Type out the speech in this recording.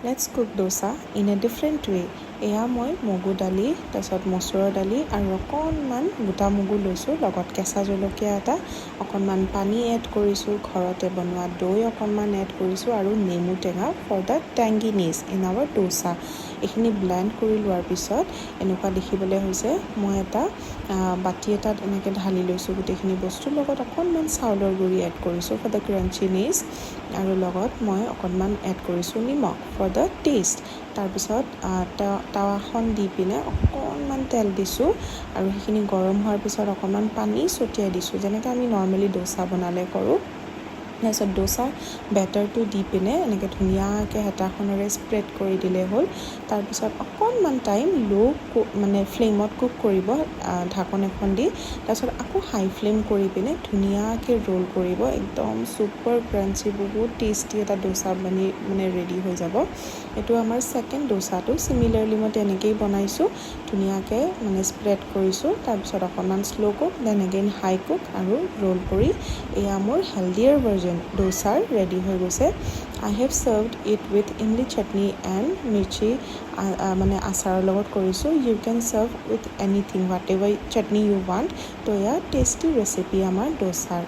Let's cook dosa in a different way. এয়া মই মগু দালি, তাৰপিছত মচুৰৰ দালি আৰু অকণমান গোটা মগু লৈছোঁ, লগত কেঁচা জলকীয়া এটা, অকণমান পানী এড কৰিছোঁ, ঘৰতে বনোৱা দৈ অকণমান এড কৰিছোঁ আৰু নেমু টেঙা for the টেংগিনেছ in hour dosa. এইখিনি ব্লেণ্ড কৰি লোৱাৰ পিছত এনেকুৱা দেখিবলৈ হৈছে। মই এটা বাতি এটাত এনেকৈ ঢালি লৈছোঁ গোটেইখিনি বস্তুৰ লগত, অকণমান চাউলৰ গুড়ি এড কৰিছোঁ ফৰ দ্য ক্ৰাঞ্চিনেছ, আৰু লগত মই অকণমান এড কৰিছোঁ নিমখ ফৰ দ্য টেষ্ট। তাৰপিছত টাৱাখন দি পিনে অকণমান তেল দিছোঁ আৰু সেইখিনি গৰম হোৱাৰ পিছত অকণমান পানী ছটিয়াই দিছোঁ, যেনেকৈ আমি নৰ্মেলি ডোচা বনালে কৰোঁ। তাৰপিছত ডোচা বেটাৰটো দি পিনে এনেকৈ ধুনীয়াকৈ হেতাখনেৰে স্প্ৰেড কৰি দিলে হ'ল। তাৰপিছত অকণমান টাইম ফ্লেমত কুক কৰিব, ঢাকন এখন দি। তাৰপিছত আকৌ হাই ফ্লেম কৰি পিনে ধুনীয়াকৈ ৰোল কৰিব। একদম ছুপাৰ ক্ৰাঞ্চি, বহুত টেষ্টি এটা ডোচা ৰেডি হৈ যাব। এইটো আমাৰ ছেকেণ্ড ডোচাটো। চিমিলাৰলি মই তেনেকৈয়ে বনাইছোঁ, ধুনীয়াকৈ স্প্ৰেড কৰিছোঁ। তাৰপিছত অকণমান slow' cook, then again high cook আৰু ৰোল কৰি এয়া মোৰ হেল্ডিয়াৰ ভাৰ্জন ডোচাৰ ৰেডি হৈ গৈছে। I have served it with imli chutney and mirchi, আচাৰৰ লগত কৰিছোঁ। You can serve with anything, whatever chutney you want. তো এয়া টেষ্টি ৰেচিপি আমাৰ ডোচাৰ।